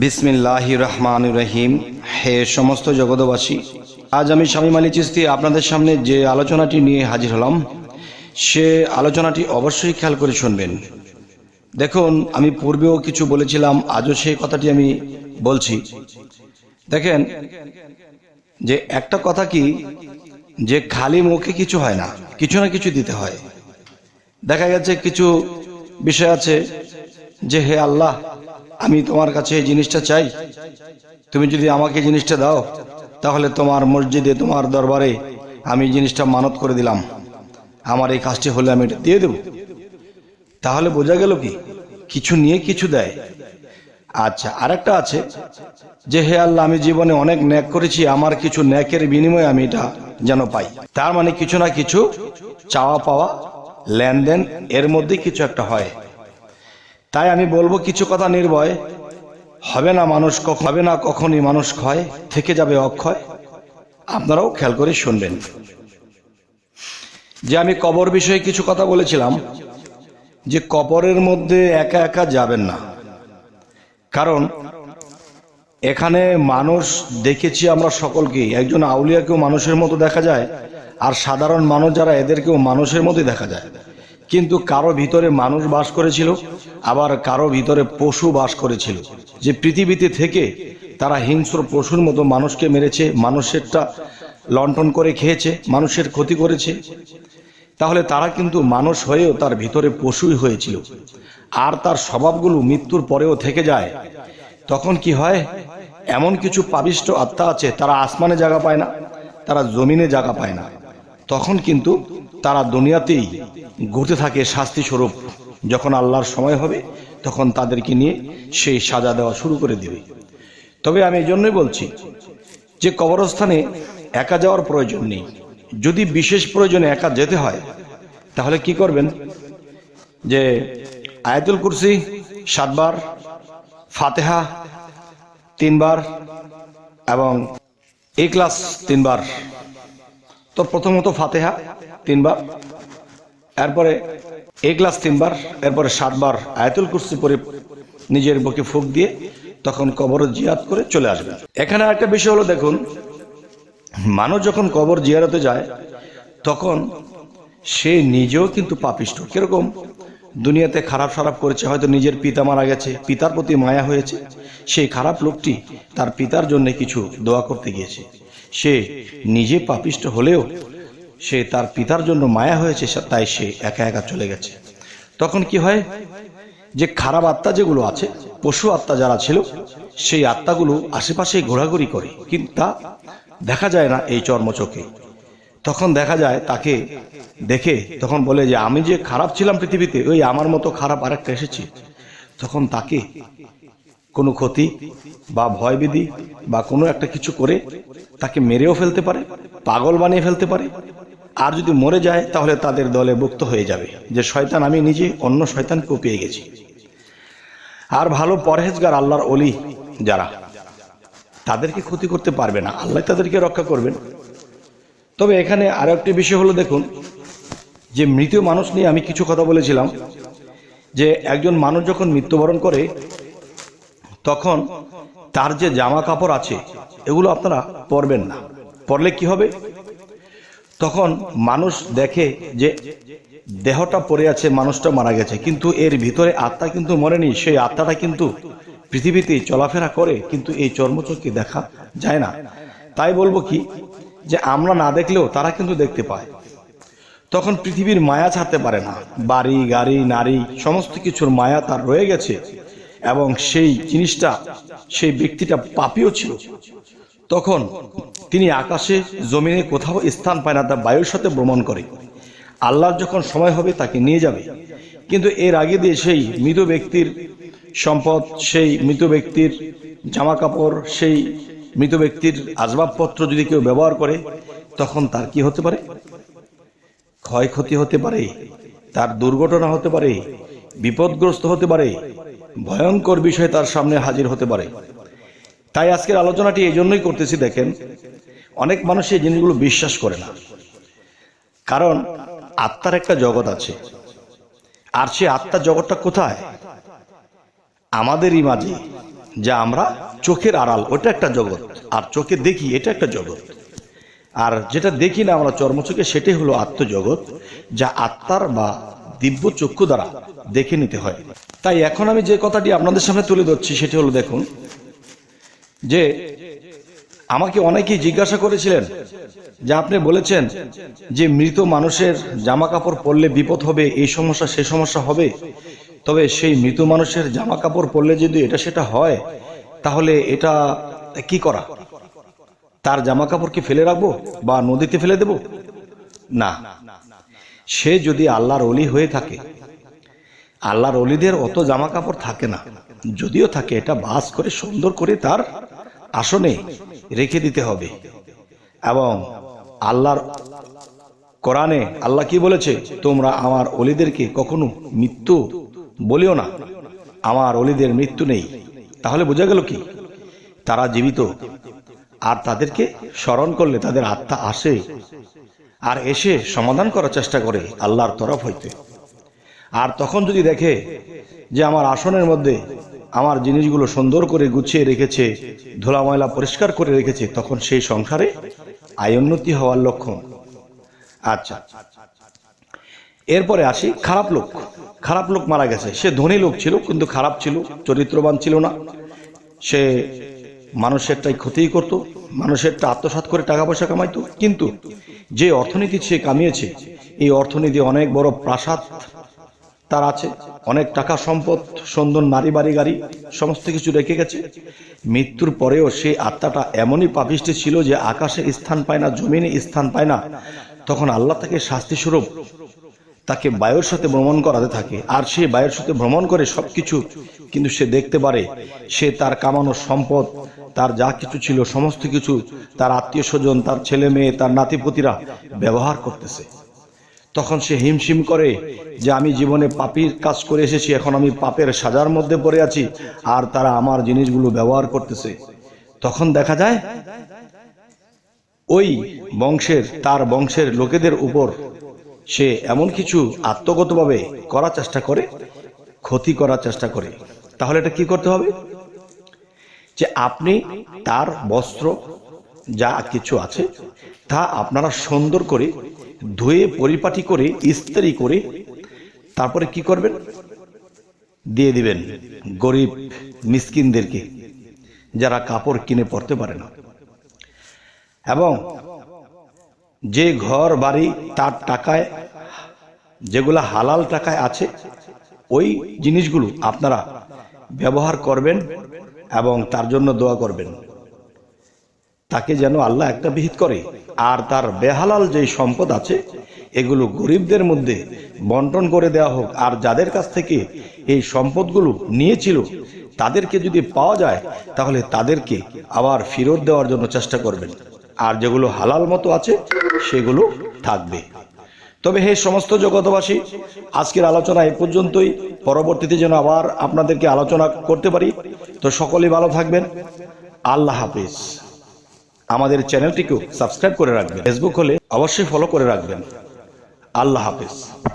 বিসমিল্লাহির রহমানির রহিম। হে সমস্ত জগতবাসী, আজ আমি শামীম আলী চিশতি আপনাদের সামনে যে আলোচনাটি নিয়ে হাজির হলাম, সে আলোচনাটি অবশ্যই খেয়াল করে শুনবেন। দেখুন, আমি পূর্বেও কিছু বলেছিলাম, আজও সেই কথাটি আমি বলছি। দেখেন, যে একটা কথা কি, যে খালি মুখে কিছু হয় না, কিছু না কিছু দিতে হয়। দেখা গেছে কিছু বিষয় আছে যে হে আল্লাহ, আমি তোমার কাছে এই জিনিসটা চাই, তুমি যদি আমাকে জিনিসটা দাও তাহলে তোমার মসজিদে, তোমার দরবারে আমি জিনিসটা মানত করে দিলাম, আমার এই কাজটি হলে আমি এটা দিয়ে দেব। তাহলে বোঝা গেল কি, কিছু নিয়ে কিছু দেয়। আচ্ছা, আরেকটা আছে যে হে আল্লাহ, আমি জীবনে অনেক ন্যাক করেছি, আমার কিছু ন্যাকের বিনিময়ে আমি এটা যেন পাই। তার মানে কিছু না কিছু চাওয়া পাওয়া, লেনদেন, এর মধ্যে কিছু একটা হয়। তাই আমি বলবো কিছু কথা নির্ভয়, হবে না কখনই মানুষ ক্ষয়, থেকে যাবে অক্ষয়। আপনারাও খেয়াল করে শুনবেন। যে আমি কবর বিষয়ে কিছু কথা বলেছিলাম, যে কবরের মধ্যে একা একা যাবেন না। কারণ এখানে মানুষ দেখেছি আমরা সকলকেই, একজন আউলিয়াকেও মানুষের মতো দেখা যায়, আর সাধারণ মানুষ যারা এদেরকেও মানুষের মতোই দেখা যায়। কিন্তু কারো ভিতরে মানুষ বাস করেছিল, আবার কারো ভিতরে পশু বাস করেছিল, যে পৃথিবীতে থেকে তারা হিংস্র পশুর মতো মানুষকে মেরেছে, মানুষেরটা লণ্ঠন করে খেয়েছে, মানুষের ক্ষতি করেছে। তাহলে তারা কিন্তু মানুষ হয়েও তার ভিতরে পশুই হয়েছিল, আর তার স্বভাবগুলো মৃত্যুর পরেও থেকে যায়। তখন কি হয়, এমন কিছু পাপিষ্ঠ আত্মা আছে, তারা আসমানে জায়গা পায় না, তারা জমিনে জায়গা পায় না। তখন কিন্তু তারা দুনিয়াতেই ঘুরতে থাকে শাস্তি স্বরূপ। যখন আল্লাহর সময় হবে, তখন তাদেরকে নিয়ে সেই সাজা দেওয়া শুরু করে দিবে। তবে আমি এই জন্যই বলছি যে কবরস্থানে একা যাওয়ার প্রয়োজন নেই। যদি বিশেষ প্রয়োজনে একা যেতে হয়, তাহলে কি করবেন, যে আয়াতুল কুরসি 7 বার, ফাতেহা 3 বার এবং ইখলাস 3 বার। তো প্রথমত ফাতেহা 3 বার, এরপরে ইখলাস 3 বার, এরপরে 7 বার আয়াতুল কুরসি পড়ে নিজের বুকে ফুঁক দিয়ে তখন কবর জিয়ারত করে চলে আসবেন। এখানে একটা বিষয় হলো, দেখুন, মানুষ যখন কবর জিয়ারতে যায় তখন সে নিজেও কিন্তু পাপিষ্ঠ। কিরকম, দুনিয়াতে খারাপ সারাপ করেছে, হয়তো নিজের পিতা মারা গেছে, পিতার প্রতি মায়া হয়েছে, সেই খারাপ লোকটি তার পিতার জন্য কিছু দোয়া করতে গিয়েছে, সে নিজে পাপিষ্ঠ হলেও সে তার পিতার জন্য মায়া হয়েছে, তাই সে একা একা চলে গেছে। তখন কি হয়, যে খারাপ আত্মা যেগুলো আছে, পশু আত্মা যারা ছিল, সেই আত্মাগুলো আশেপাশে ঘোরাঘুরি করে, কিন্তু তা দেখা যায় না এই চর্মচোখে। তখন দেখা যায় তাকে দেখে, তখন বলে যে আমি যে খারাপ ছিলাম পৃথিবীতে, ওই আমার মতো খারাপ আরেকটা এসেছে। তখন তাকে কোনো ক্ষতি বা ভয়ভীতি বা কোনো একটা কিছু করে তাকে মেরেও ফেলতে পারে, পাগল বানিয়ে ফেলতে পারে। আর যদি মরে যায় তাহলে তাদের দলে ভুক্ত হয়ে যাবে যে শয়তান আমি নিজে অন্য শয়তানকেও পেয়ে গেছি। আর ভালো পরহেজগার আল্লাহর ওলি যারা, তাদেরকে ক্ষতি করতে পারবে না, আল্লাহ তাদেরকে রক্ষা করবেন। তবে এখানে আরো একটি বিষয় হলো, দেখুন, যে মৃত মানুষ নিয়ে আমি কিছু কথা বলেছিলাম, যে একজন মানুষ যখন মৃত্যুবরণ করে তখন তার যে জামা কাপড় আছে এগুলো আপনারা পরবেন না। পরলে কি হবে, তখন মানুষ দেখে যে দেহটা পড়ে আছে, মানুষটা মারা গেছে, কিন্তু এর ভিতরে আত্মা কিন্তু মরেনি, সেই আত্মাটা কিন্তু পৃথিবীতে চলাফেরা করে, কিন্তু এই চর্মচক্ষে দেখা যায় না। তাই বলবো কি, যে আমরা না দেখলেও তারা কিন্তু দেখতে পায়। তখন পৃথিবীর মায়া ছাড়তে পারে না, বাড়ি গাড়ি নারী সমস্ত কিছুর মায়া তার রয়ে গেছে, এবং সেই জিনিসটা, সেই ব্যক্তিটা পাপীও ছিল। তখন তিনি আকাশে জমিনে কোথাও স্থান পায় না, তার বায়ুর সাথে ভ্রমণ করে। আল্লাহর যখন সময় হবে তাকে নিয়ে যাবে, কিন্তু এর আগে দিয়ে সেই মৃত ব্যক্তির সম্পদ, সেই মৃত ব্যক্তির জামা কাপড়, সেই মৃত ব্যক্তির আসবাবপত্র যদি কেউ ব্যবহার করে, তখন তার কি হতে পারে, ক্ষয়ক্ষতি হতে পারে, তার দুর্ঘটনা হতে পারে, বিপদগ্রস্ত হতে পারে, ভয়ঙ্কর বিষয় তার সামনে হাজির হতে পারে। তাই আজকের আলোচনাটি এই জন্যই করতেছি। দেখেন, অনেক মানুষ এই জিনিসগুলো বিশ্বাস করে না, কারণ আত্মার একটা জগৎ আছে, আর সে আত্মার জগৎটা কোথায়, আমাদেরই মাঝে, যা আমরা চোখের আড়াল, ওটা একটা জগৎ, আর চোখে দেখি এটা একটা জগৎ। আর যেটা দেখি না আমরা চর্মচোখে, সেটাই হলো আত্মজগৎ, যা আত্মার বা দিব্য চক্ষু দ্বারা দেখে নিতে হয়। তাই এখন আমি যে কথাটি আপনাদের সামনে তুলে ধরছি সেটি হলো, দেখুন যে আমাকে অনেকেই জিজ্ঞাসা করেছিলেন যে আপনি বলেছেন যে মৃত মানুষের জামা কাপড় পরলে বিপদ হবে, এই সমস্যা সে সমস্যা হবে। তবে সেই মৃত মানুষের জামা কাপড় পরলে যদি এটা সেটা হয়, তাহলে এটা কি করা? তার জামা কাপড় কি ফেলে রাখবো বা নদীতে ফেলে দেব? না, সে যদি আল্লাহর ওলি হয়ে থাকে, আল্লাহর ওলিদের অত জামা কাপড় থাকে না, যদিও থাকে এটা ভাঁজ করে সুন্দর করে তার আসনে রেখে দিতে হবে। এবং আল্লাহর কোরআনে আল্লাহ কি বলেছে, তোমরা আমার ওলিদেরকে কখনো মৃত্যু বলিও না, আমার ওলিদের মৃত্যু নেই। তাহলে বোঝা গেল কি, তারা জীবিত, আর তাদেরকে স্মরণ করলে তাদের আত্মা আসে, আর এসে সমাধান করার চেষ্টা করে আল্লাহর তরফ হইতে। আর তখন যদি দেখে যে আমার আসনের মধ্যে আমার জিনিসগুলো সুন্দর করে গুছিয়ে রেখেছে, ধুলা ময়লা পরিষ্কার করে রেখেছে, তখন সেই সংসারে আয় উন্নতি হওয়ার লক্ষণ। আচ্ছা, এরপরে আসি খারাপ লোক। খারাপ লোক মারা গেছে, সে ধনী লোক ছিল কিন্তু খারাপ ছিল, চরিত্রবান ছিল না, সে মানুষেরটাই ক্ষতিই করত, মানুষেরটা আত্মসাৎ করে টাকা পয়সা কামাইতো। কিন্তু যে অর্থনীতি সে কামিয়েছে, এই অর্থনীতি অনেক বড় প্রাসাদ তার আছে, অনেক টাকা সম্পদ, সুন্দর নারী বাড়ি গাড়ি সমস্ত কিছু রেখে গেছে। মৃত্যুর পরেও সেই আত্মাটা এমনই পাপিষ্টি ছিল যে আকাশে স্থান পায় না, জমিনে স্থান পায় না। তখন আল্লাহ তাকে শাস্তি স্বরূপ তাকে বায়ুর সাথে ভ্রমণ করাতে থাকে, আর সে বায়ুর সাথে ভ্রমণ করে সবকিছু কিন্তু সে দেখতে পারে, সে তার কামানো সম্পদ, তার যা কিছু ছিল সমস্ত কিছু তার আত্মীয় স্বজন, তার ছেলে মেয়ে, তার নাতিপুতিরা ব্যবহার করতেছে। তখন সে হিমশিম করে যে আমি জীবনে পাপীর কাজ করে এসেছি, এখন আমি পাপের সাজার মধ্যে পড়ে আছি, আর তারা আমার জিনিসগুলো ব্যবহার করতেছে। তখন দেখা যায় ওই বংশের, তার বংশের লোকেদের উপর সে এমন কিছু আত্মগতভাবে করার চেষ্টা করে, ক্ষতি করার চেষ্টা করে। তাহলে এটা কি করতে হবে, যে আপনি তার বস্ত্র যা কিছু আছে তা আপনারা সুন্দর করে ধুয়ে পরিপাটি করে ইস্ত্রি করে তারপরে কি করবেন, দিয়ে দিবেন গরিব মিসকিনদেরকে, যারা কাপড় কিনে পরতে পারে না। এবং যে ঘর বাড়ি তার টাকায়, যেগুলো হালাল টাকায় আছে, ওই জিনিসগুলো আপনারা ব্যবহার করবেন এবং তার জন্য দোয়া করবেন, তাকে যেন আল্লাহ একটা বিহিত করে। আর তার বেহালাল যে সম্পদ আছে এগুলো গরিবদের মধ্যে বন্টন করে দেওয়া হোক। আর যাদের কাছ থেকে এই সম্পদগুলো নিয়েছিল তাদেরকে যদি পাওয়া যায় তাহলে তাদেরকে আবার ফেরত দেওয়ার জন্য চেষ্টা করবেন, আর যেগুলো হালাল মতো আছে সেগুলো থাকবে। তবে হে সমস্ত জগতবাসী, আজকের আলোচনা এই পর্যন্তই, পরবর্তীতে যেন আবার আপনাদেরকে আলোচনা করতে পারি। তো সকলেই ভালো থাকবেন, আল্লাহ হাফিজ। আমাদের চ্যানেলটিকেও সাবস্ক্রাইব করে রাখবেন, ফেসবুক হলে অবশ্যই ফলো করে রাখবেন। আল্লাহ হাফিজ।